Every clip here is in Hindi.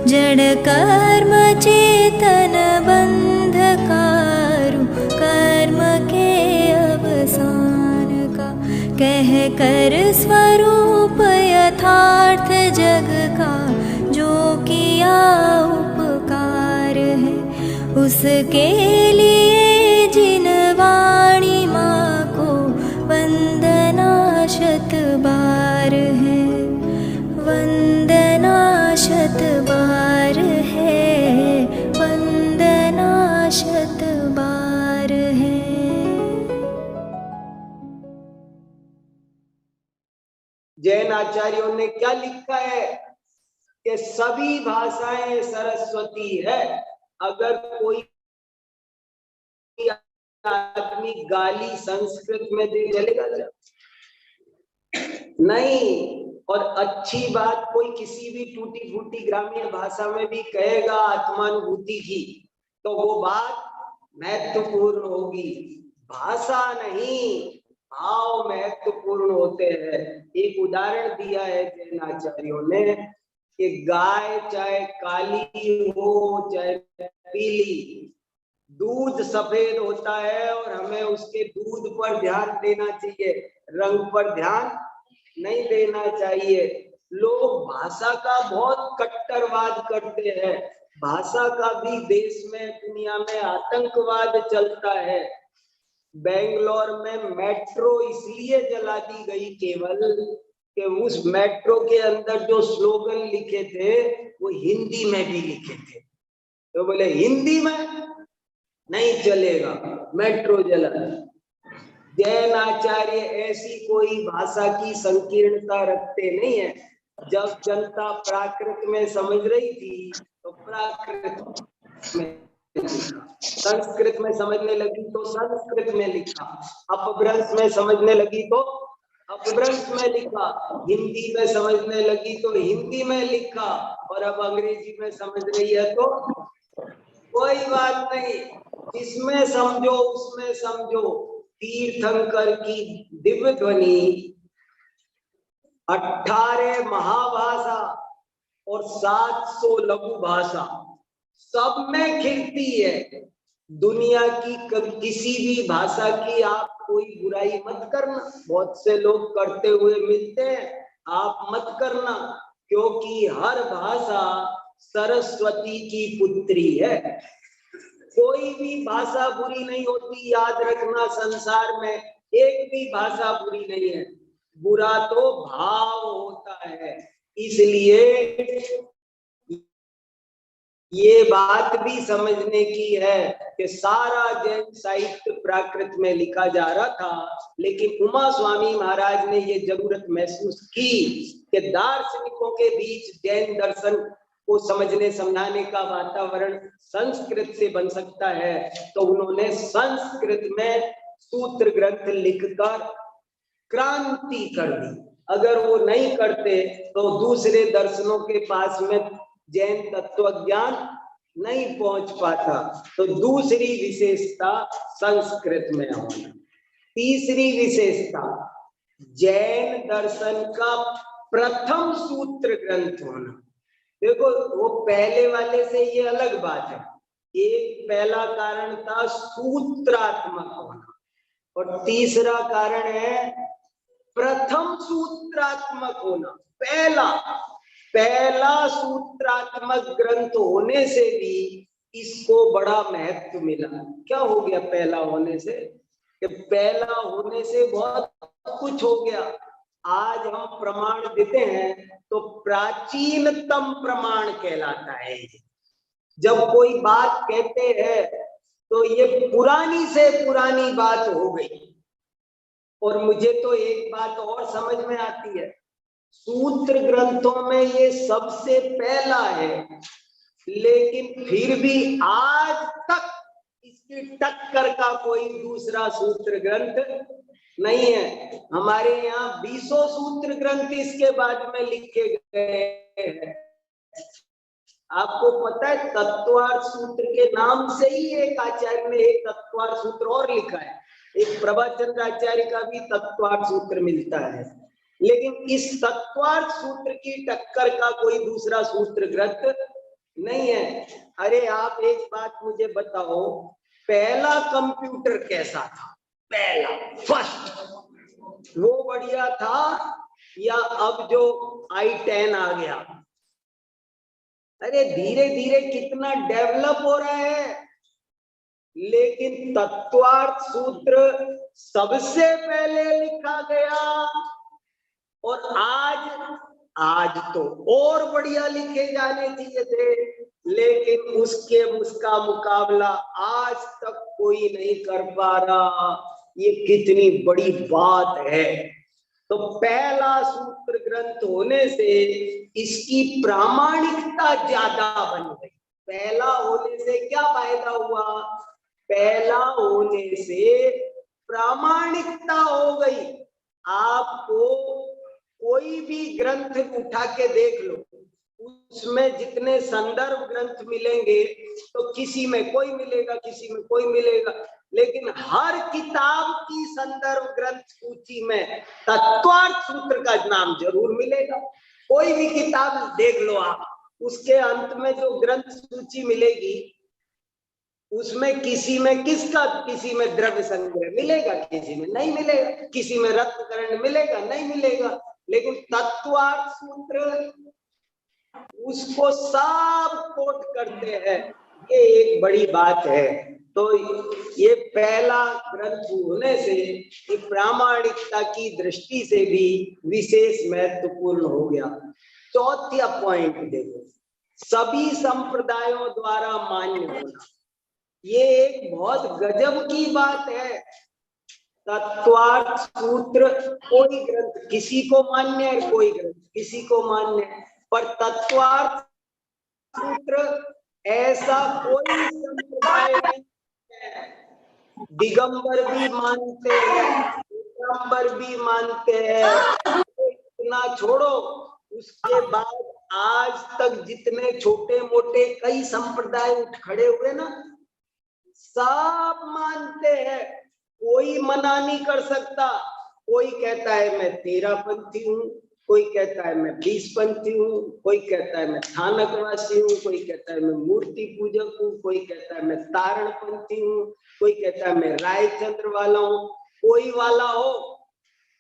जड़ कर्म चेतन बंधकारु कर्म के अवसान का, कह कर स्वरूप यथार्थ जग का जो किया उपकार है, उसके लिए जिन वाणी माँ को वंदना शत बार है, वंदना शत बार है, वंदना शत बार है। जैन आचार्यों ने क्या लिखा है कि सभी भाषाएं सरस्वती है। अगर कोई आदमी गाली संस्कृत में दे चलेगा क्या? नहीं। और अच्छी बात कोई किसी भी टूटी फूटी ग्रामीण भाषा में भी कहेगा आत्मानुभूति की, तो वो बात महत्वपूर्ण होगी। भाषा नहीं, भाव महत्वपूर्ण होते हैं। एक उदाहरण दिया है जैन आचार्यों ने कि गाय चाहे काली हो चाहे पीली, दूध सफेद होता है और हमें उसके दूध पर ध्यान देना चाहिए, रंग पर ध्यान नहीं देना चाहिए। लोग भाषा का बहुत कट्टरवाद करते हैं। भाषा का भी देश में दुनिया में आतंकवाद चलता है। बेंगलोर में मेट्रो इसलिए जला दी गई केवल कि उस मेट्रो के अंदर जो स्लोगन लिखे थे वो हिंदी में भी लिखे थे, तो बोले हिंदी में नहीं चलेगा, मेट्रो जला। जैन आचार्य ऐसी कोई भाषा की संकीर्णता रखते नहीं है। जब जनता प्राकृत में समझ रही थी तो प्राकृत में लिखा, संस्कृत में समझने लगी तो संस्कृत में लिखा, अपभ्रंश में समझने लगी तो अपभ्रंश में लिखा, हिंदी में समझने लगी तो हिंदी में लिखा, और अब अंग्रेजी में समझ रही है तो कोई बात नहीं, जिसमें समझो उसमें समझो। तीर्थंकर की दिव्य ध्वनि 18 महाभाषा और 700 लघु भाषा सब में खिलती है। दुनिया की किसी भी भाषा की आप कोई बुराई मत करना, बहुत से लोग करते हुए मिलते हैं, आप मत करना, क्योंकि हर भाषा सरस्वती की पुत्री है। कोई भी भाषा बुरी नहीं होती, याद रखना। संसार में एक भी भाषा बुरी नहीं है, बुरा तो भाव होता है। इसलिए ये बात भी समझने की है कि सारा जैन साहित्य प्राकृत में लिखा जा रहा था, लेकिन उमा स्वामी महाराज ने ये जरूरत महसूस की कि दार्शनिकों के बीच जैन दर्शन को समझने समझाने का वातावरण संस्कृत से बन सकता है, तो उन्होंने संस्कृत में सूत्र ग्रंथ लिखकर क्रांति कर दी। अगर वो नहीं करते तो दूसरे दर्शनों के पास में जैन तत्वज्ञान नहीं पहुंच पाता। तो दूसरी विशेषता संस्कृत में होना। तीसरी विशेषता जैन दर्शन का प्रथम सूत्र ग्रंथ होना। देखो वो पहले वाले से ये अलग बात है। एक पहला कारण था सूत्रात्मक होना, और तीसरा कारण है प्रथम सूत्रात्मक होना। पहला सूत्रात्मक ग्रंथ होने से भी इसको बड़ा महत्व मिला। क्या हो गया पहला होने से? कि पहला होने से बहुत कुछ हो गया। आज हम प्रमाण देते हैं तो प्राचीनतम प्रमाण कहलाता है। जब कोई बात कहते हैं तो ये पुरानी से पुरानी बात हो गई। और मुझे तो एक बात और समझ में आती है, सूत्र ग्रंथों में ये सबसे पहला है, लेकिन फिर भी आज तक इसकी टक्कर का कोई दूसरा सूत्र ग्रंथ नहीं है। हमारे यहाँ 20 सूत्र ग्रंथ इसके बाद में लिखे गए हैं। आपको पता है तत्वार्थ सूत्र के नाम से ही एक आचार्य ने एक तत्वार्थ सूत्र और लिखा है। एक प्रभाचंद्र आचार्य का भी तत्वार्थ सूत्र मिलता है। लेकिन इस तत्वार्थ सूत्र की टक्कर का कोई दूसरा सूत्र ग्रंथ नहीं है। अरे आप एक बात मुझे बताओ, पहला कंप्यूटर कैसा था? पहला फर्स्ट वो बढ़िया था या अब जो i10 आ गया? अरे धीरे धीरे कितना डेवलप हो रहा है, लेकिन तत्वार्थ सूत्र सबसे पहले लिखा गया और आज तो और बढ़िया लिखे जाने चाहिए थे, लेकिन उसका मुकाबला आज तक कोई नहीं कर पा रहा। ये कितनी बड़ी बात है। तो पहला सूत्र ग्रंथ होने से इसकी प्रामाणिकता ज्यादा बन गई। पहला होने से क्या फायदा हुआ? पहला होने से प्रामाणिकता हो गई। आपको कोई भी ग्रंथ उठा के देख लो, उसमें जितने संदर्भ ग्रंथ मिलेंगे तो किसी में कोई मिलेगा, किसी में कोई मिलेगा, लेकिन हर किताब की संदर्भ ग्रंथ सूची में तत्वार्थ सूत्र का नाम जरूर मिलेगा। कोई भी किताब देख लो आप, उसके अंत में जो ग्रंथ सूची मिलेगी उसमें किसी में किसी में द्रव्य संग्रह मिलेगा, किसी में नहीं मिलेगा, किसी में रत्नकरण मिलेगा, नहीं मिलेगा, लेकिन तत्वार्थ सूत्र उसको सब कोट करते हैं। ये एक बड़ी बात है। तो ये पहला ग्रंथ होने से ये प्रामाणिकता की दृष्टि से भी विशेष महत्वपूर्ण हो गया। चौथा पॉइंट देखो, सभी संप्रदायों द्वारा मान्य होना। ये एक बहुत गजब की बात है। तत्वार्थ सूत्र कोई ग्रंथ किसी को मान्य है, कोई ग्रंथ किसी को मान्य है, पर तत्वार्थ सूत्र ऐसा कोई संप्रदाय नहीं है। दिगंबर भी मानते हैं, दिगंबर भी मानते हैं। इतना छोड़ो, उसके बाद आज तक जितने छोटे मोटे कई संप्रदाय उठ खड़े हुए ना, सब मानते हैं। कोई मना नहीं कर सकता। कोई कहता है मैं 13 पंथी हूँ, कोई कहता है मैं 20 पंथी हूँ, कोई कहता है मैं थानकवासी हूँ, कोई कहता है मैं मूर्ति पूजक हूँ, कोई कहता है मैं तारण पंथी हूँ, कोई कहता है मैं रायचंद्र वाला हूँ। कोई वाला हो,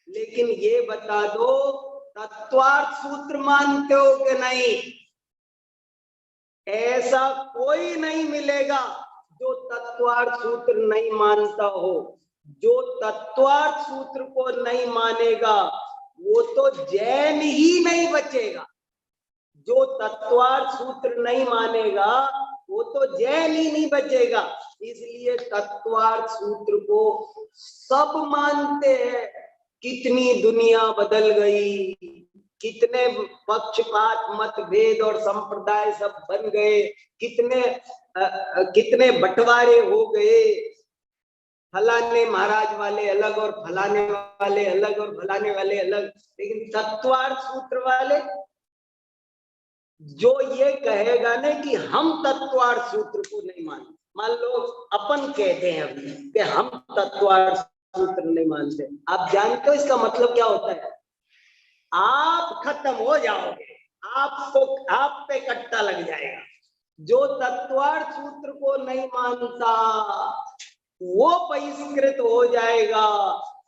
लेकिन ये बता दो तत्वार्थ सूत्र मानते हो कि नहीं? ऐसा कोई नहीं मिलेगा जो तत्वार्थ सूत्र नहीं मानता हो। जो तत्वार्थ सूत्र को नहीं मानेगा वो तो जैन ही नहीं बचेगा। जो तत्वार्थ सूत्र नहीं मानेगा वो तो जैन ही नहीं बचेगा। इसलिए तत्वार्थ सूत्र को सब मानते हैं। कितनी दुनिया बदल गई, कितने पक्षपात मतभेद और संप्रदाय सब बन गए, कितने बंटवारे हो गए। फलाने महाराज वाले अलग और फलाने वाले अलग और फलाने वाले अलग, लेकिन तत्वार्थ सूत्र वाले जो ये कहेगा ना कि हम तत्वार्थ सूत्र को नहीं मानते, मान लो अपन कहते हैं अभी कि हम तत्वार्थ सूत्र नहीं मानते, आप जानते हो इसका मतलब क्या होता है? आप खत्म हो जाओगे, आप पे कट्टा लग जाएगा। जो तत्वार्थ सूत्र को नहीं मानता वो बहिष्कृत हो जाएगा।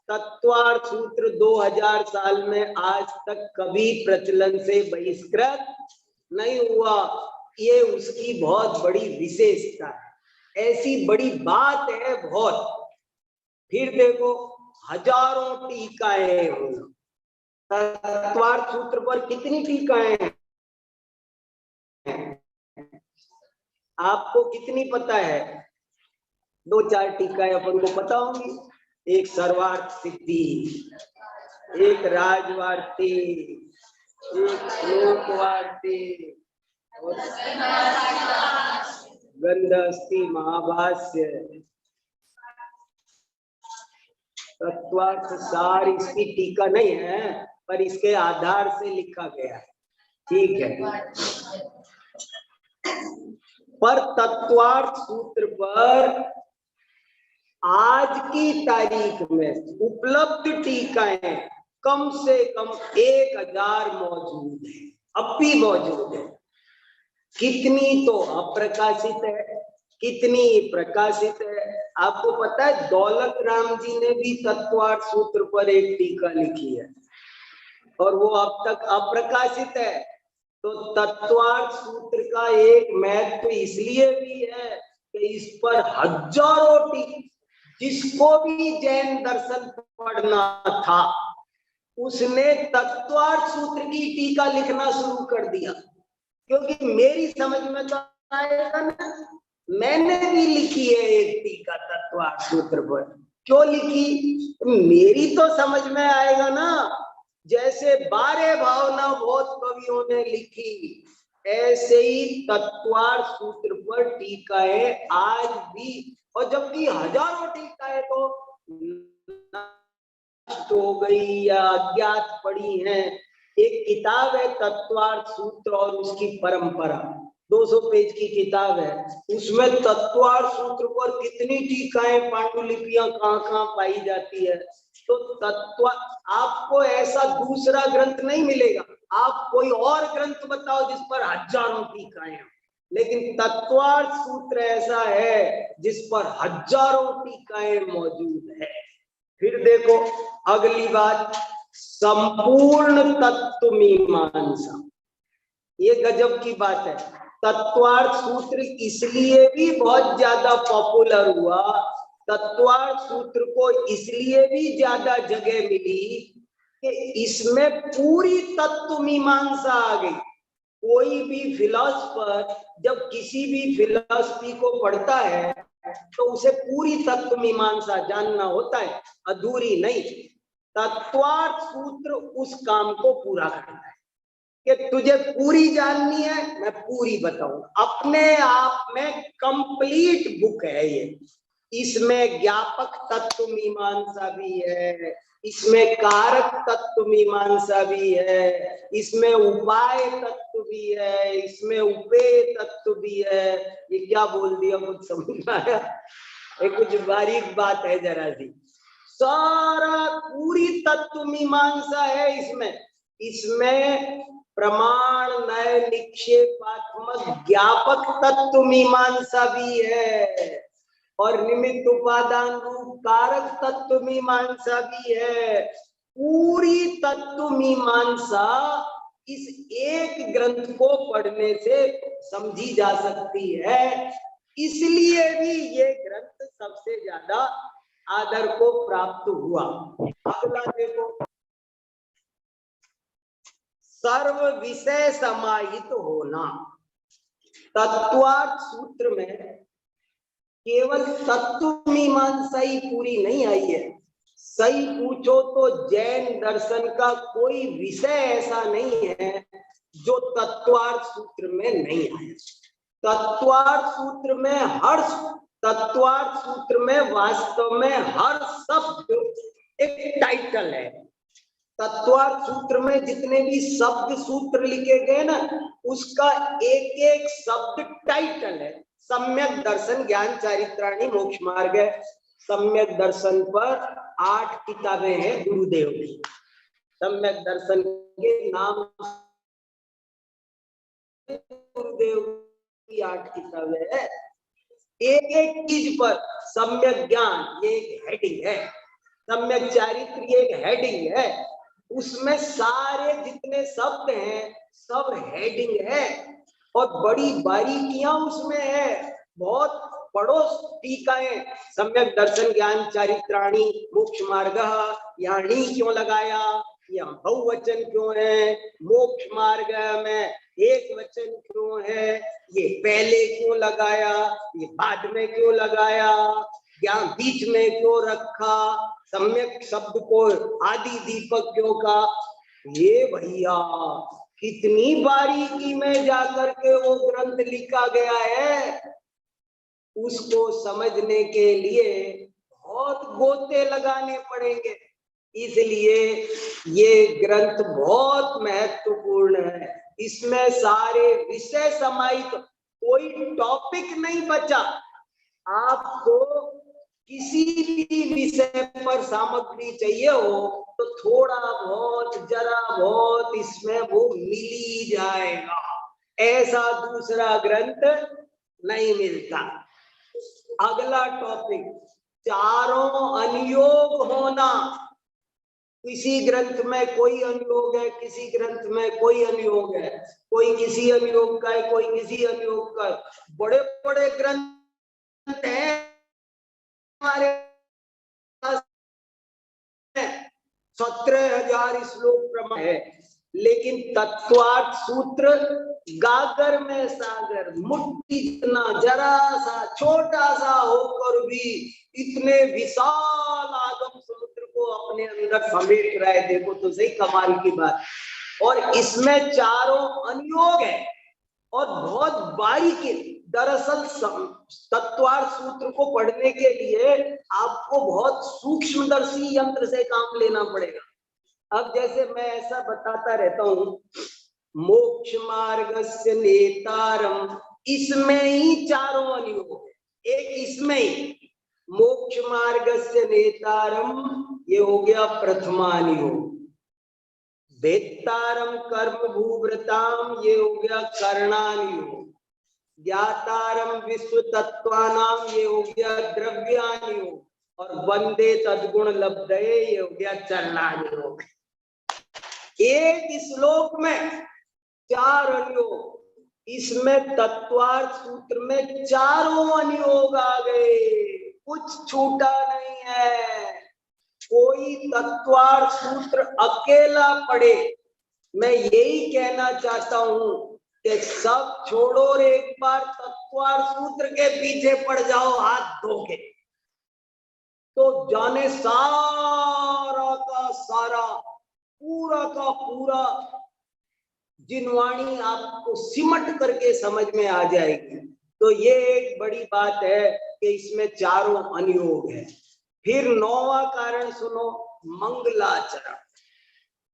तत्वार्थ सूत्र 2000 साल में आज तक कभी प्रचलन से बहिष्कृत नहीं हुआ। ये उसकी बहुत बड़ी विशेषता है, ऐसी बड़ी बात है बहुत। फिर देखो हजारों टीकाएं हो, तत्वार्थ सूत्र पर कितनी टीकाएं हैं? आपको कितनी पता है? 2-4 टीकाएं अपन को पता होंगी। एक सर्वार्थ सिद्धि, एक राजवार्ती, एक श्लोकवार्ती और गंधस्थी महाभाष्य। तत्वार्थ सार इसकी टीका नहीं है, पर इसके आधार से लिखा गया है, ठीक है। पर तत्वार्थ सूत्र पर आज की तारीख में उपलब्ध टीकाएं कम से कम 1000 मौजूद है, अब भी मौजूद है। कितनी तो अप्रकाशित है, कितनी प्रकाशित है। आपको पता है दौलत राम जी ने भी तत्वार्थ सूत्र पर एक टीका लिखी है और वो अब तक अप्रकाशित है। तो तत्वार्थ सूत्र का एक महत्व इसलिए भी है कि इस पर हजारों टीका, जिसको भी जैन दर्शन पढ़ना था उसने तत्वार्थ सूत्र की टीका लिखना शुरू कर दिया, क्योंकि मेरी समझ में तो आएगा ना। मैंने भी लिखी है एक टीका तत्वार्थ सूत्र पर। क्यों लिखी? मेरी तो समझ में आएगा ना। जैसे 12 भावना बहुत कवियों ने लिखी, ऐसे ही तत्वार्थ सूत्र पर टीकाएं आज भी, और जबकि हजारों टीकाएं तो नष्ट हो गई या अज्ञात पड़ी हैं। एक किताब है तत्वार्थ सूत्र और उसकी परंपरा, 200 पेज की किताब है। उसमें तत्वार्थ सूत्र पर कितनी टीकाएं, पांडुलिपियां कहाँ पाई जाती है। तो तत्व, आपको ऐसा दूसरा ग्रंथ नहीं मिलेगा। आप कोई और ग्रंथ बताओ जिस पर हजारों टीकाएं हैं, लेकिन तत्वार्थ सूत्र ऐसा है जिस पर हजारों टीकाएं मौजूद है। फिर देखो अगली बात, संपूर्ण तत्व मीमांसा। ये गजब की बात है। तत्वार्थ सूत्र इसलिए भी बहुत ज्यादा पॉपुलर हुआ, तत्वार्थ सूत्र को इसलिए भी ज्यादा जगह मिली कि इसमें पूरी तत्व मीमांसा आ गई। कोई भी फिलॉसफर जब किसी भी फिलॉसफी को पढ़ता है तो उसे पूरी तत्व मीमांसा जानना होता है, अधूरी नहीं। तत्वार्थ सूत्र उस काम को पूरा करता है कि तुझे पूरी जाननी है, मैं पूरी बताऊंगा। अपने आप में कंप्लीट बुक है ये। इसमें ज्ञापक तत्व मीमांसा भी है, इसमें कारक तत्व मीमांसा भी है, इसमें उपाय तत्व भी है, इसमें उपेय तत्व भी है। ये क्या बोल दिया, कुछ समझ में आया? ये कुछ बारीक बात है जरा सी। सारा पूरी तत्व मीमांसा है इसमें। इसमें प्रमाण नय निक्षेपात्मक ज्ञापक तत्व मीमांसा भी है और निमित्त उपादान रूप कारक तत्व मीमांसा भी है। पूरी तत्व मीमांसा इस एक ग्रंथ को पढ़ने से समझी जा सकती है। इसलिए भी ये ग्रंथ सबसे ज्यादा आदर को प्राप्त हुआ। अगला देखो, सर्व विषय समाहित होना। तत्वार्थ सूत्र में केवल तत्व मीमांसा ही पूरी नहीं आई है। सही पूछो तो जैन दर्शन का कोई विषय ऐसा नहीं है जो तत्वार्थ सूत्र में नहीं आया। तत्वार्थ सूत्र में वास्तव में हर शब्द एक टाइटल है। तत्वार्थ सूत्र में जितने भी शब्द सूत्र लिखे गए ना, उसका एक एक शब्द टाइटल है। सम्यक दर्शन, ज्ञान चारित्राणी, मोक्ष मार्ग है। सम्यक दर्शन पर 8 किताबें हैं गुरुदेव की। सम्यक दर्शन के नाम गुरुदेव की 8 किताबें है। एक एक चीज पर सम्यक ज्ञान ये एक हेडिंग है, सम्यक चारित्र ये एक हेडिंग है। उसमें सारे जितने शब्द हैं सब हेडिंग है और बड़ी बारीकियां उसमें है। बहुत पढ़ो टीकाएं। सम्यक दर्शन ज्ञान चारित्राणी मोक्ष मार्ग, यहाँ णी क्यों लगाया, यहाँ बहुवचन क्यों है, मोक्ष मार्ग में एक वचन क्यों है, ये पहले क्यों लगाया, ये बाद में क्यों लगाया, ज्ञान बीच में क्यों रखा, सम्यक शब्द को आदि दीपक क्यों का। ये भैया कितनी बारीकी में जाकर के वो ग्रंथ लिखा गया है। उसको समझने के लिए बहुत गोते लगाने पड़ेंगे। इसलिए ये ग्रंथ बहुत महत्वपूर्ण है। इसमें सारे विषय समाहित, कोई टॉपिक नहीं बचा। आपको किसी भी विषय पर सामग्री चाहिए हो तो थोड़ा बहुत जरा बहुत इसमें वो मिल ही जाएगा, ऐसा दूसरा ग्रंथ नहीं मिलता। अगला टॉपिक, चारों अनुयोग होना। किसी ग्रंथ में कोई अनुयोग है, किसी ग्रंथ में कोई अनुयोग है, कोई किसी अनुयोग का है, कोई किसी अनुयोग का है। बड़े बड़े ग्रंथ हैं हमारे पास, 17,000 श्लोक प्रमाण है, लेकिन तत्वार्थ सूत्र गागर में सागर, मुट्ठी जितना जरा सा छोटा सा होकर भी इतने विशाल आगम समुद्र को अपने अंदर समेट रहा है। देखो तो सही कमाल की बात। और इसमें चारों अनुयोग है और बहुत बारीकी। दरअसल तत्वार्थ सूत्र को पढ़ने के लिए आपको बहुत सूक्ष्मदर्शी यंत्र से काम लेना पड़ेगा। अब जैसे मैं ऐसा बताता रहता हूं, मोक्ष मार्गस्य नेतारम, इसमें ही चारों अनुयोग है। एक इसमें ही मोक्ष मार्गस्य नेतारम, ये हो गया प्रथमानुयोग। वेत्तारम कर्म भूव्रताम, ये हो गया करणानुयोग। ज्ञातारम विश्व तत्वानाम, ये हो गया द्रव्यानुयोग। और वंदे तद्गुण लब्धये, ये हो गया चरणानुयोग। एक श्लोक में 4 अनुयोग। इसमें तत्वार्थ सूत्र में चारों अनुयोग आ गए, कुछ छूटा नहीं है। कोई तत्वार्थ सूत्र अकेला पढ़े, मैं यही कहना चाहता हूं कि सब छोड़ो और एक बार तत्वार्थ सूत्र के पीछे पड़ जाओ हाथ धो के, तो जाने सारा का सारा, पूरा का पूरा जिनवाणी आपको सिमट करके समझ में आ जाएगी। तो ये एक बड़ी बात है कि इसमें चारों अनुयोग है। फिर 9वां कारण सुनो, मंगलाचरण।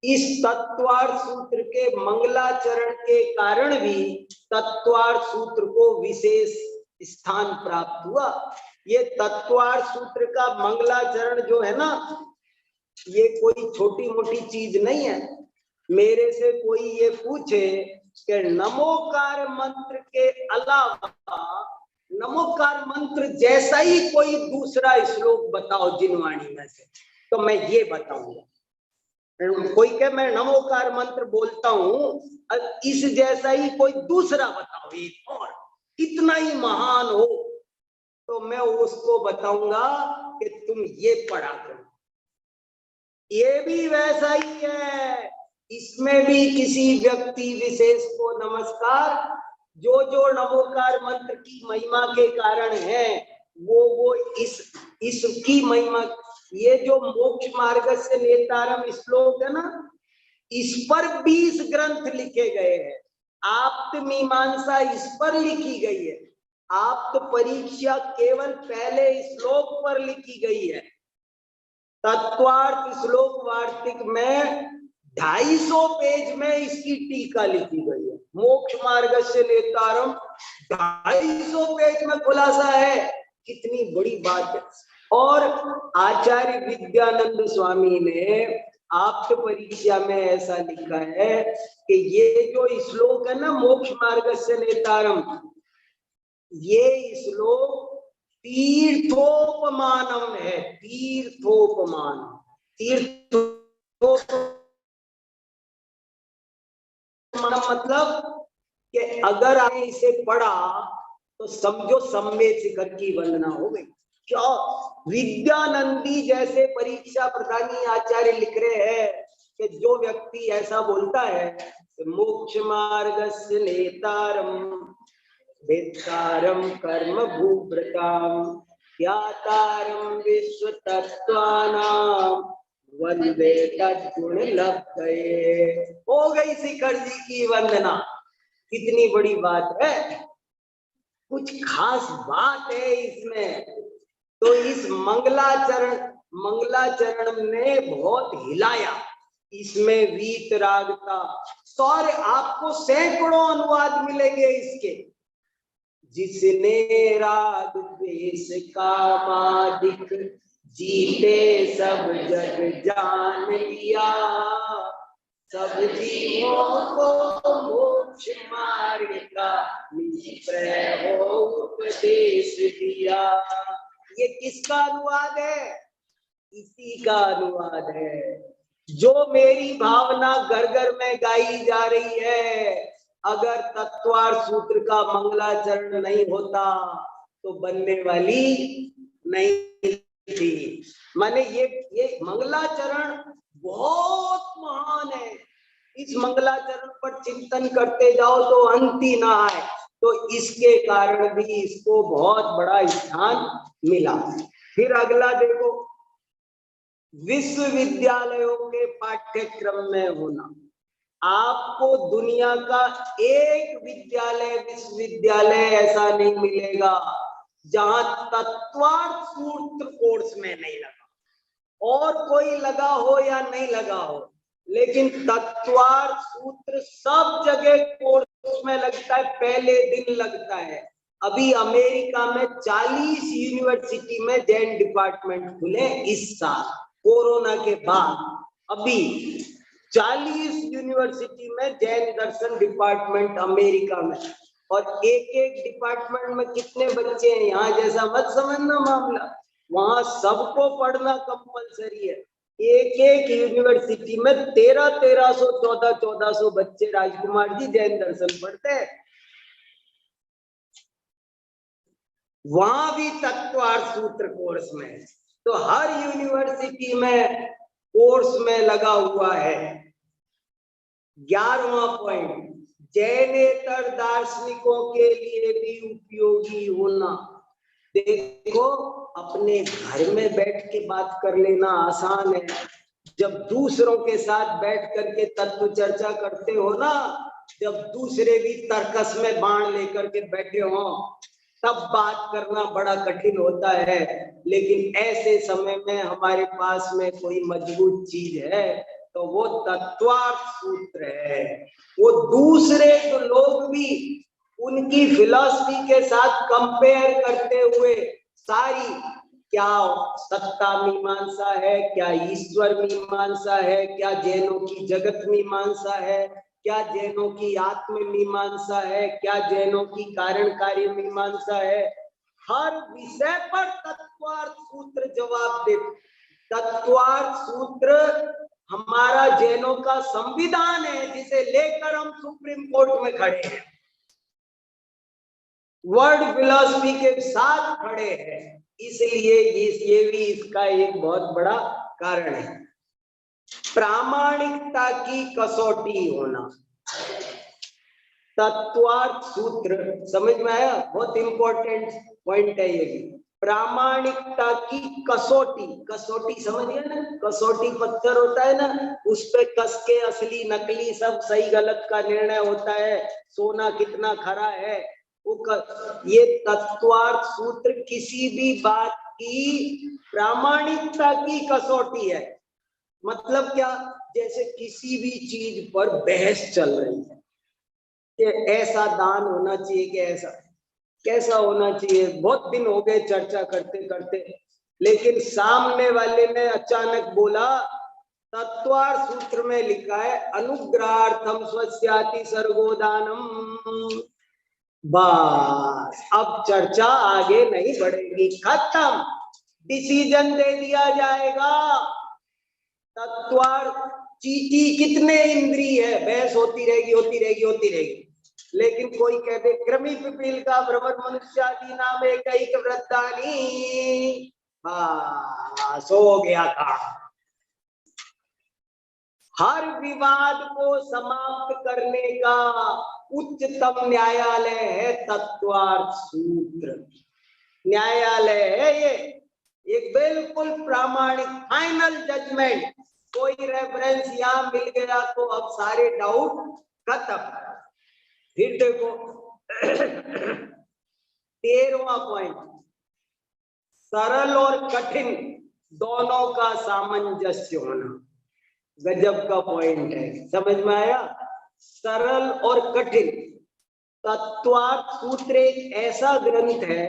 इस तत्वार्थ सूत्र के मंगलाचरण के कारण भी तत्वार्थ सूत्र को विशेष स्थान प्राप्त हुआ। ये तत्वार्थ सूत्र का मंगलाचरण जो है ना, ये कोई छोटी मोटी चीज नहीं है। मेरे से कोई ये पूछे कि नमोकार मंत्र के अलावा नमोकार मंत्र जैसा ही कोई दूसरा श्लोक बताओ जिनवाणी में से, तो मैं ये बताऊंगा। कोई कहे मैं नमोकार मंत्र बोलता हूं, इस जैसा ही कोई दूसरा बताओ एक और इतना ही महान हो, तो मैं उसको बताऊंगा कि तुम ये पढ़ा करो। ये भी वैसा ही है, इसमें भी किसी व्यक्ति विशेष को नमस्कार। जो जो नमोकार मंत्र की महिमा के कारण है, वो इसकी महिमा। ये जो मोक्ष मार्ग से नेतारम श्लोक है ना, इस पर 20 ग्रंथ लिखे गए हैं। आप्त मीमांसा इस पर लिखी गई है। आप्त परीक्षा केवल पहले श्लोक पर लिखी गई है। तत्वार्थ श्लोक वार्तिक में 250 पेज में इसकी टीका लिखी गई है। मोक्ष मार्ग से नेतारम 250 पेज में खुलासा है, कितनी बड़ी बात है। और आचार्य विद्यानंद स्वामी ने आप्त परीक्षा में ऐसा लिखा है कि ये जो श्लोक है ना, मोक्ष मार्ग से नेतारम, ये श्लोक तीर्थोपमानम है। तीर्थोपमान, मतलब कि अगर आपने इसे पढ़ा तो समझो सम्मेद शिखर की वंदना हो गई। क्या विद्यानंदी जैसे परीक्षा प्रधानी आचार्य लिख रहे हैं कि जो व्यक्ति ऐसा बोलता है कि मोक्ष मार्गस्य नेतारम वेत्तारम कर्म भूव्रताम ज्ञातारम विश्व तत्वानाम वंदे तद्गुण लब्धये, हो गई शिखर जी की वंदना। कितनी बड़ी बात है, कुछ खास बात है इसमें। तो इस मंगलाचरण ने बहुत हिलाया। इसमें वीतरागता, सौर्य, आपको सैकड़ों अनुवाद मिलेंगे इसके। जिसने राग द्वेष कामादिक जीते सब जग जान लिया, सब जीवों को मोक्ष मार्ग का निश्चय हो उपदेश दिया। ये किसका अनुवाद है? इसी का अनुवाद है। जो मेरी भावना घर घर में गाई जा रही है, अगर तत्वार्थ सूत्र का मंगलाचरण नहीं होता तो बनने वाली नहीं थी। माने ये मंगलाचरण बहुत महान है। इस मंगलाचरण पर चिंतन करते जाओ तो अंत ही ना आए। तो इसके कारण भी इसको बहुत बड़ा स्थान मिला। फिर अगला देखो, विश्वविद्यालयों के पाठ्यक्रम में होना। आपको दुनिया का एक विद्यालय, विश्वविद्यालय ऐसा नहीं मिलेगा जहां तत्वार्थ सूत्र कोर्स में नहीं लगा। और कोई लगा हो या नहीं लगा हो, लेकिन तत्वार्थ सूत्र सब जगह कोर्स में लगता है, पहले दिन लगता है। अभी अमेरिका में 40 यूनिवर्सिटी में जैन डिपार्टमेंट खुले इस साल, कोरोना के बाद। अभी 40 यूनिवर्सिटी में जैन दर्शन डिपार्टमेंट अमेरिका में। और एक एक डिपार्टमेंट में कितने बच्चे हैं, यहाँ जैसा मत समझना मामला। वहां सबको पढ़ना कंपलसरी है। एक एक यूनिवर्सिटी में 1300 1400 बच्चे राजकुमार जी जैन दर्शन पढ़ते हैं। वहां भी तत्वार्थ सूत्र कोर्स में। तो हर यूनिवर्सिटी में कोर्स में लगा हुआ है। 11वां पॉइंट, जैनेतर दार्शनिकों के लिए भी उपयोगी होना। देखो, अपने घर में बैठ के बात कर लेना आसान है, जब दूसरों के साथ बैठ करके तत्व चर्चा करते हो ना, जब दूसरे भी तर्कस में बाण लेकर के बैठे हो, तब बात करना बड़ा कठिन होता है। लेकिन ऐसे समय में हमारे पास में कोई मजबूत चीज है तो वो तत्वार्थ सूत्र है। वो दूसरे जो लोग भी उनकी फिलॉसफी के साथ कंपेयर करते हुए सारी, क्या सत्ता मीमांसा है, क्या ईश्वर मीमांसा है, क्या जैनों की जगत मीमांसा है, क्या जैनों की आत्म मीमांसा है, क्या जैनों की कारण कार्य मीमांसा है, हर विषय पर तत्वार्थ सूत्र जवाब दे। तत्वार्थ सूत्र हमारा जैनों का संविधान है, जिसे लेकर हम सुप्रीम कोर्ट में खड़े हैं, वर्ल्ड फिलॉसफी के साथ खड़े हैं। इसलिए ये भी इसका एक बहुत बड़ा कारण है। प्रामाणिकता की कसौटी होना। तत्वार्थ सूत्र समझ में आया? बहुत इंपॉर्टेंट पॉइंट है ये भी। प्रामाणिकता की कसौटी, कसौटी समझ गए ना? कसौटी पत्थर होता है ना, उस पे कस के असली नकली सब सही गलत का निर्णय होता है, सोना कितना खरा है। ये तत्वार्थ सूत्र किसी भी बात की प्रामाणिकता की कसौटी है। मतलब क्या? जैसे किसी भी चीज पर बहस चल रही है कि ऐसा दान होना चाहिए कि ऐसा कैसा होना चाहिए, बहुत दिन हो गए चर्चा करते करते, लेकिन सामने वाले ने अचानक बोला तत्वार्थ सूत्र में लिखा है अनुग्रहार्थम स्वस्याति सर्गोदानम। बस अब चर्चा आगे नहीं बढ़ेगी, खत्म, डिसीजन दे दिया जाएगा। तत्वार्थ चीटी कितने इंद्रिय है, बहस होती रहेगी होती रहेगी होती रहेगी। लेकिन कोई कह दे कृमि पिपील का भ्रमर मनुष्यादि नाम एक वृद्धानी, बस हो गया था। हर विवाद को समाप्त करने का उच्चतम न्यायालय है तत्वार्थ सूत्र। न्यायालय है ये, एक बिल्कुल प्रामाणिक फाइनल जजमेंट। कोई रेफरेंस यहाँ मिल गया तो अब सारे डाउट खत्म। फिर देखो 13वां पॉइंट, सरल और कठिन दोनों का सामंजस्य होना। गजब का पॉइंट है, समझ में आया? सरल और कठिन तत्वार्थ सूत्र एक ऐसा ग्रंथ है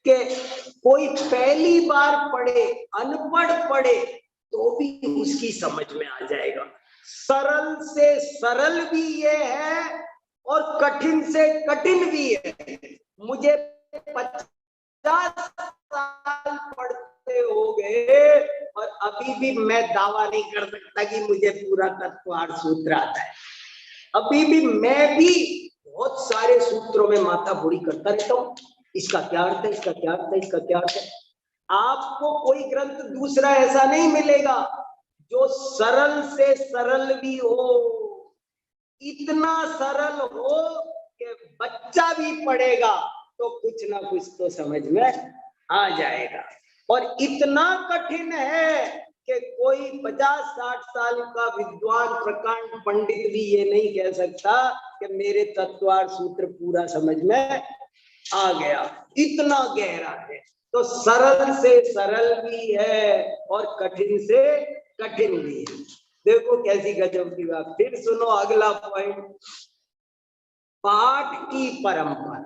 कि कोई पहली बार पढ़े, अनपढ़ पढ़े तो भी उसकी समझ में आ जाएगा। सरल से सरल भी ये है और कठिन से कठिन भी है। मुझे 50 साल पढ़ते हो गए और अभी भी मैं दावा नहीं कर सकता कि मुझे पूरा तत्वार्थ सूत्र आता है। अभी भी मैं भी बहुत सारे सूत्रों में माथा फोड़ी करता रहता हूँ, इसका क्या अर्थ है, इसका क्या अर्थ है, इसका क्या अर्थ है। आपको कोई ग्रंथ दूसरा ऐसा नहीं मिलेगा जो सरल से सरल भी हो, इतना सरल हो कि बच्चा भी पढ़ेगा तो कुछ ना कुछ तो समझ में आ जाएगा, और इतना कठिन है कि कोई 50-60 साल का विद्वान प्रकांड पंडित भी ये नहीं कह सकता कि मेरे तत्वार्थ सूत्र पूरा समझ में आ गया, इतना गहरा है। तो सरल से सरल भी है और कठिन से कठिन भी है। देखो कैसी गजब की बात। फिर सुनो अगला पॉइंट, पाठ की परंपरा।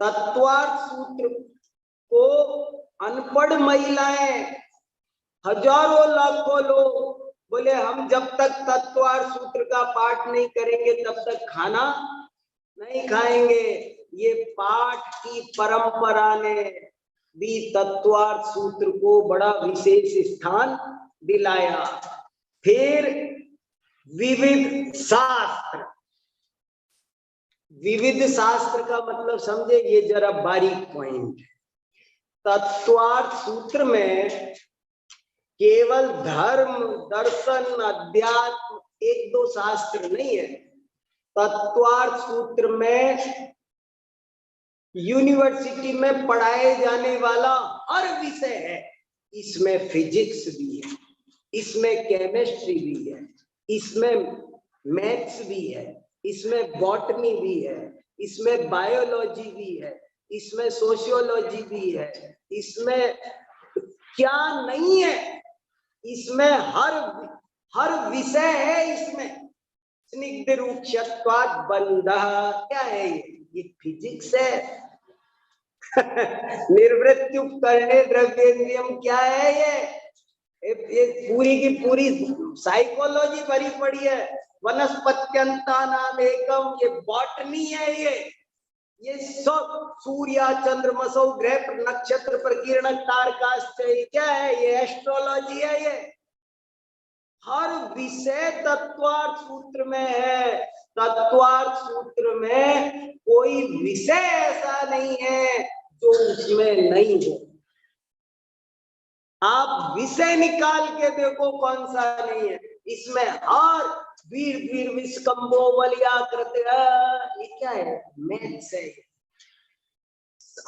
तत्वार्थ सूत्र को अनपढ़ महिलाएं, हजारों लाखों लोग बोले हम जब तक तत्वार्थ सूत्र का पाठ नहीं करेंगे तब तक खाना नहीं खाएंगे। ये पाठ की परंपरा ने भी तत्वार्थ सूत्र को बड़ा विशेष स्थान दिलाया। फिर विविध शास्त्र। विविध शास्त्र का मतलब समझे, ये जरा बारीक पॉइंट है। तत्वार्थ सूत्र में केवल धर्म, दर्शन, अध्यात्म एक दो शास्त्र नहीं है। तत्वार्थ सूत्र में यूनिवर्सिटी में पढ़ाए जाने वाला हर विषय है। इसमें फिजिक्स भी है, इसमें केमिस्ट्री भी है, इसमें मैथ्स भी है, इसमें बॉटनी भी है, इसमें बायोलॉजी भी है, इसमें सोशियोलॉजी भी है, इसमें क्या नहीं है, इसमें हर विषय है। इसमें स्निग्ध रूक्षत्वात् बन्धः क्या है, ये फिजिक्स है। निर्वृत्ति उपकरणे द्रव्येन्द्रियम क्या है, ये पूरी की पूरी साइकोलॉजी भरी पड़ी है। वनस्पत्यंता नाम एकम, ये बॉटनी है। ये सब सूर्य चंद्रमसौ ग्रह नक्षत्र प्रकीर्णक तारकाश्चर्य क्या है, ये एस्ट्रोलॉजी है। ये हर विषय तत्वार्थ सूत्र में है। तत्वार्थ सूत्र में कोई विषय ऐसा नहीं है जो उसमें नहीं हो। आप विषय निकाल के देखो कौन सा नहीं है। इसमें हर वीर वीर विस्कंभो बलियाकृत, ये क्या है, मैथ्स है।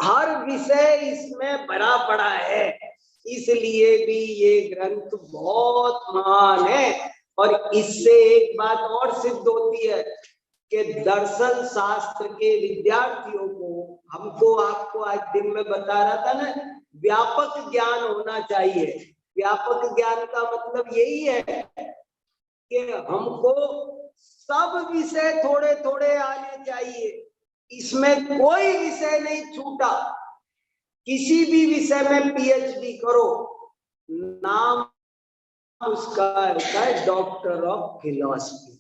हर विषय इसमें भरा पड़ा है, इसलिए भी ये ग्रंथ बहुत महान है। और इससे एक बात और सिद्ध होती है कि दर्शन शास्त्र के विद्यार्थियों को, हमको आपको आज दिन में बता रहा था ना, व्यापक ज्ञान होना चाहिए। व्यापक ज्ञान का मतलब यही है कि हमको सब विषय थोड़े थोड़े आने चाहिए। इसमें कोई विषय नहीं छूटा। किसी भी विषय में पीएचडी करो, नाम उसका है डॉक्टर ऑफ फिलॉसफी।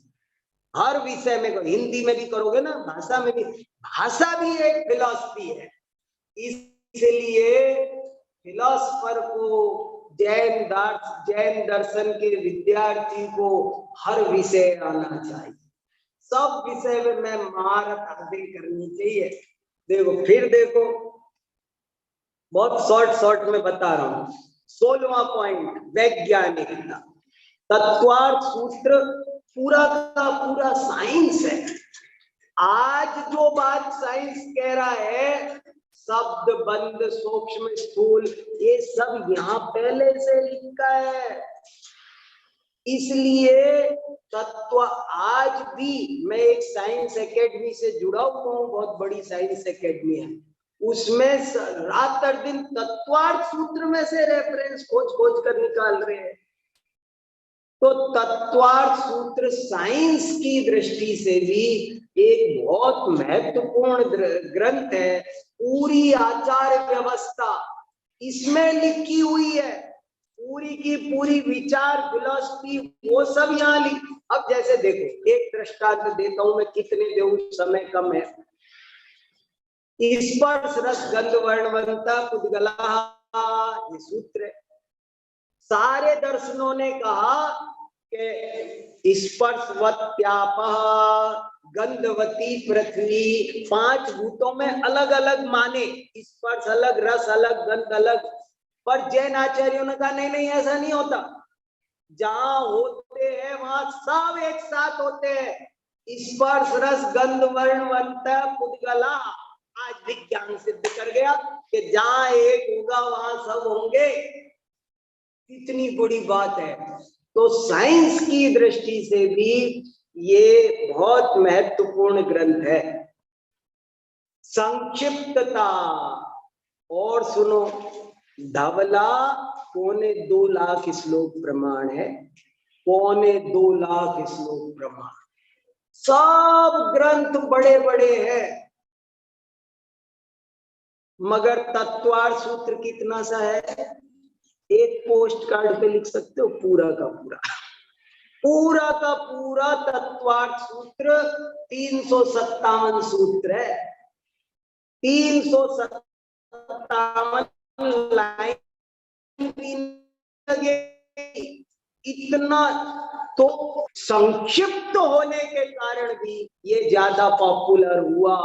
हर विषय में, हिंदी में भी करोगे ना, भाषा में भी, भाषा भी एक फिलॉसफी है। इसलिए फिलॉसफर को, जैन दर्शन के विद्यार्थी को हर विषय आना चाहिए। सब विषय में मैं महारत हासिल करनी चाहिए। देखो फिर देखो, बहुत शॉर्ट में बता रहा हूं। 16वां पॉइंट, वैज्ञानिकता। तत्वार्थ सूत्र पूरा का पूरा साइंस है। आज जो बात साइंस कह रहा है, शब्द बंद सूक्ष्म स्थूल, ये सब यहाँ पहले से लिखा है। इसलिए तत्व आज भी, मैं एक साइंस एकेडमी से जुड़ा हुआ हूँ, बहुत बड़ी साइंस एकेडमी है, उसमें रात और दिन तत्वार्थ सूत्र में से रेफरेंस खोज कर निकाल रहे हैं। तो तत्वार्थ सूत्र साइंस की दृष्टि से भी एक बहुत महत्वपूर्ण ग्रंथ है। पूरी आचार व्यवस्था इसमें लिखी हुई है, पूरी की पूरी विचार फिलॉसफी वो सब यहाँ लिखी। अब जैसे देखो, एक दृष्टांत देता हूं मैं, कितने देऊं, समय कम है। स्पर्श रस गंध वर्णवंता पुद्गला, ये सूत्र है। सारे दर्शनों ने कहा कि स्पर्शवत्यापः, गंधवती पृथ्वी, 5 भूतों में अलग अलग माने, स्पर्श अलग, रस अलग, गंध अलग। पर जैन आचार्यों ने कहा नहीं नहीं, ऐसा नहीं होता। जहां होते हैं वहां सब एक साथ होते हैं। स्पर्श रस गंध वर्णवंता पुद्गला, आज विज्ञान सिद्ध कर गया कि जहां एक होगा वहां सब होंगे। कितनी बड़ी बात है। तो साइंस की दृष्टि से भी ये बहुत महत्वपूर्ण ग्रंथ है। संक्षिप्तता और सुनो, धवला 2.25 लाख श्लोक प्रमाण है, 2.25 लाख श्लोक प्रमाण। सब ग्रंथ बड़े बड़े हैं, मगर तत्वार्थ सूत्र कितना सा है, एक पोस्ट कार्ड पे लिख सकते हो, पूरा का पूरा, पूरा का पूरा तत्वार्थ सूत्र 357 सूत्र है, 357 लाइन लगेगी। इतना तो संक्षिप्त होने के कारण भी ये ज्यादा पॉपुलर हुआ।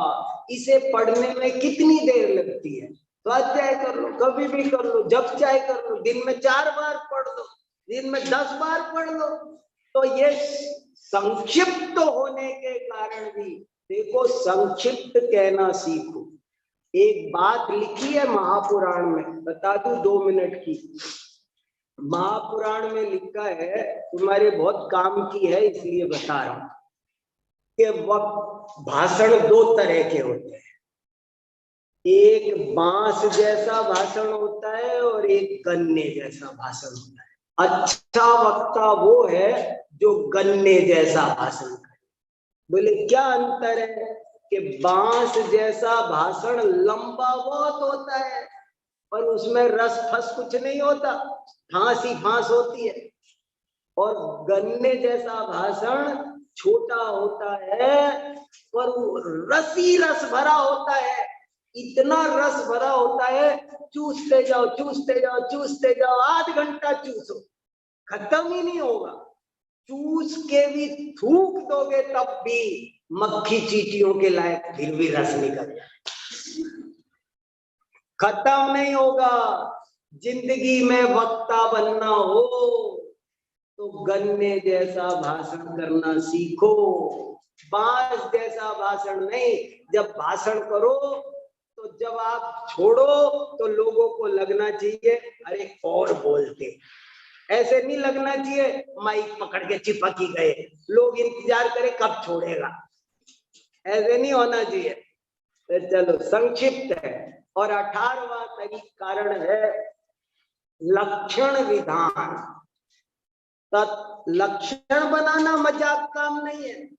इसे पढ़ने में कितनी देर लगती है, स्वाध्याय कर लो, कभी भी कर लो, जब चाहे कर लो, दिन में 4 बार पढ़ लो, दिन में 10 बार पढ़ लो। तो ये संक्षिप्त होने के कारण भी, देखो, संक्षिप्त कहना सीखो। एक बात लिखी है महापुराण में, बता दूं 2 मिनट की। महापुराण में लिखा है, तुम्हारे बहुत काम की है इसलिए बता रहा हूं, कि वक्त भाषण 2 तरह के होते हैं। एक बांस जैसा भाषण होता है और एक गन्ने जैसा भाषण होता है। अच्छा वक्ता वो है जो गन्ने जैसा भाषण करे। बोले क्या अंतर है? कि बांस जैसा भाषण लंबा बहुत होता है और उसमें रस फस कुछ नहीं होता, फांस ही फांस होती है। और गन्ने जैसा भाषण छोटा होता है पर रस ही रस भरा होता है। इतना रस भरा होता है, चूसते जाओ चूसते जाओ चूसते जाओ, आध घंटा चूसो, खत्म ही नहीं होगा। चूस के भी थूक दोगे तब भी मक्खी चींटियों के लायक फिर भी रस निकल जाए, खत्म नहीं होगा। जिंदगी में वक्ता बनना हो तो गन्ने जैसा भाषण करना सीखो, बांस जैसा भाषण नहीं। जब भाषण करो तो जब आप छोड़ो तो लोगों को लगना चाहिए अरे और बोलते, ऐसे नहीं लगना चाहिए माइक पकड़ के चिपक ही गए, लोग इंतजार करें कब छोड़ेगा, ऐसे नहीं होना चाहिए। तो चलो, संक्षिप्त है। और 18वां कारण है लक्षण विधान। लक्षण बनाना मजाक काम नहीं है।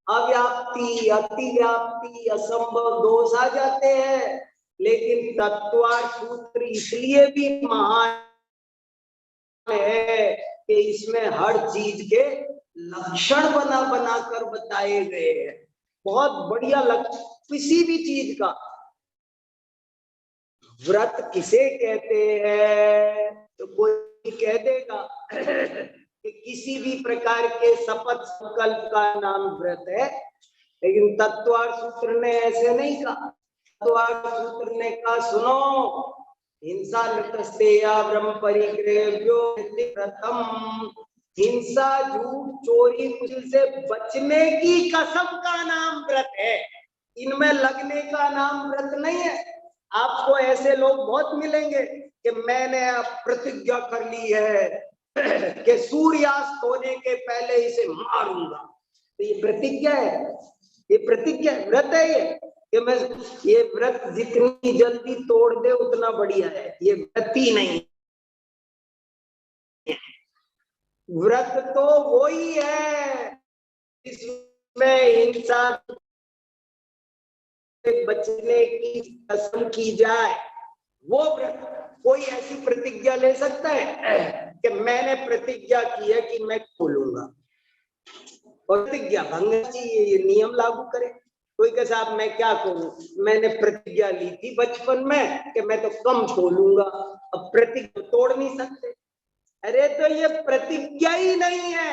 अव्याप्ति, अतिव्याप्ति, असंभव दोष आ जाते हैं, लेकिन तत्वार्थ सूत्र इसलिए भी महान है कि इसमें हर चीज के लक्षण बना कर बताए गए हैं। बहुत बढ़िया लक्षण किसी भी चीज का। व्रत किसे कहते हैं तो कोई कह देगा कि किसी भी प्रकार के शपथ संकल्प का नाम व्रत है, लेकिन तत्वार्थ सूत्र ने ऐसे नहीं कहा। तत्वार्थ सूत्र ने कहा सुनो, हिंसा नृतस्तेया ब्रह्म परिग्रह्यो व्रतम, हिंसा झूठ चोरी कुछ से बचने की कसम का नाम व्रत है, इनमें लगने का नाम व्रत नहीं है। आपको ऐसे लोग बहुत मिलेंगे कि मैंने प्रतिज्ञा कर ली है कि सूर्यास्त होने के पहले इसे मारूंगा। तो ये प्रतिज्ञा है, ये प्रतिज्ञा व्रत है ये कि मैं ये व्रत जितनी जल्दी तोड़ दे उतना बढ़िया है, ये व्रत ही नहीं है। व्रत तो वही है जिसमें हिंसा बचने की कसम की जाए, वो व्रत। कोई ऐसी प्रतिज्ञा ले सकता है कि मैंने प्रतिज्ञा की है कि मैं खोलूंगा, और प्रतिज्ञा भंग चाहिए, ये नियम लागू करे। कोई कहे साहब मैं क्या करूं, मैंने प्रतिज्ञा ली थी बचपन में कि मैं तो कम खोलूंगा, अब प्रतिज्ञा तोड़ नहीं सकते। अरे तो ये प्रतिज्ञा ही नहीं है।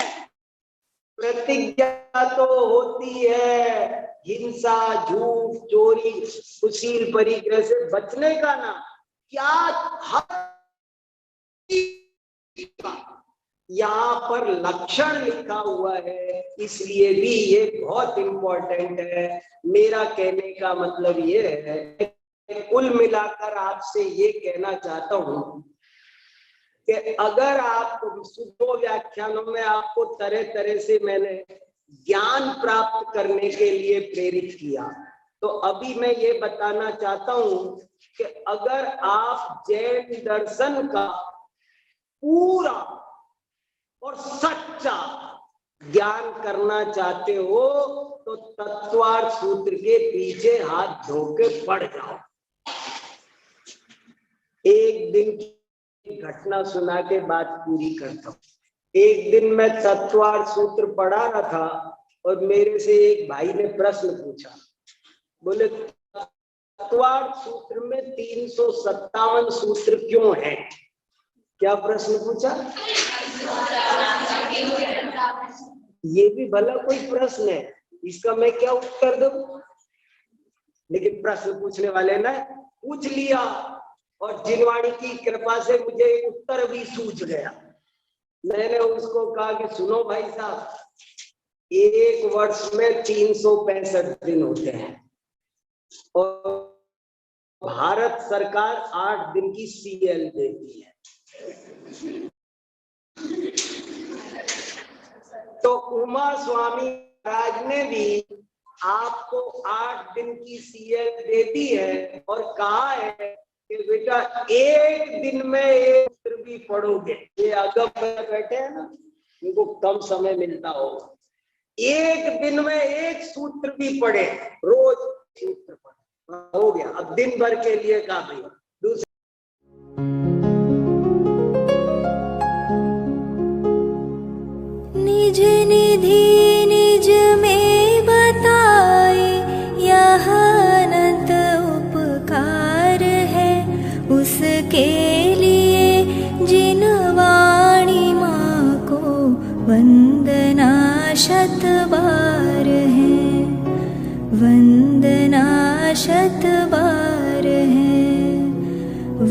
प्रतिज्ञा तो होती है हिंसा, झूठ, चोरी, कुशील परिग्रह से बचने का नाम। क्या यहाँ पर लक्षण लिखा हुआ है, इसलिए भी ये बहुत इंपॉर्टेंट है। मेरा कहने का मतलब ये है, कुल मिलाकर आपसे ये कहना चाहता हूं कि अगर आप दो व्याख्यानों में आपको तरह तरह से मैंने ज्ञान प्राप्त करने के लिए प्रेरित किया, तो अभी मैं ये बताना चाहता हूं कि अगर आप जैन दर्शन का पूरा और सच्चा ज्ञान करना चाहते हो तो तत्वार्थ सूत्र के पीछे हाथ धो के पड़ जाओ। एक दिन की घटना सुना के बात पूरी करता हूं। एक दिन मैं तत्वार्थ सूत्र पढ़ा रहा था और मेरे से एक भाई ने प्रश्न पूछा, बोले तत्वार्थ सूत्र में 357 सूत्र क्यों है? क्या प्रश्न पूछा? ये भी भला कोई प्रश्न है, इसका मैं क्या उत्तर दूं? लेकिन प्रश्न पूछने वाले ने पूछ लिया और जिनवाणी की कृपा से मुझे उत्तर भी सूझ गया। मैंने उसको कहा कि सुनो भाई साहब, एक वर्ष में 365 दिन होते हैं और भारत सरकार 8 दिन की सीएल देती है। तो उमा स्वामी महाराज ने भी आपको 8 दिन की सीएल दे दी है और कहा है कि बेटा एक दिन में एक सूत्र भी पढ़ोगे। ये अगम बैठे हैं ना, इनको कम समय मिलता होगा, एक दिन में एक सूत्र भी पढ़े, रोज सूत्र पढ़े, हो गया। अब दिन भर के लिए कहा भाई दूसरा निज निधि निज में बताए, यह अनंत उपकार है उसके लिए जिन वाणी माँ को वंदना शत बार है, वंदना शत बार है,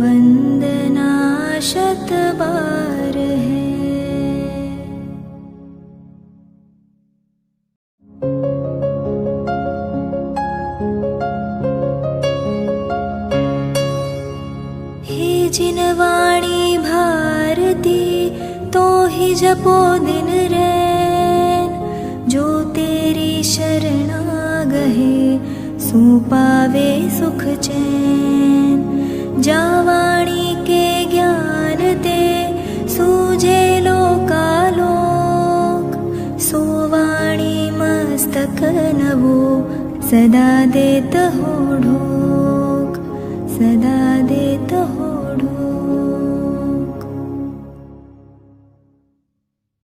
वंदना शत बार है। जिन वाणी भारती तो ही जपो दिन रैन, जो तेरी शरणा गहे सो पावे सुख चैन। जा वाणी के ज्ञान ते सूझे लोकालोक, सो वाणी मस्तक नवो सदा देत हो ढोक, सदा देत हो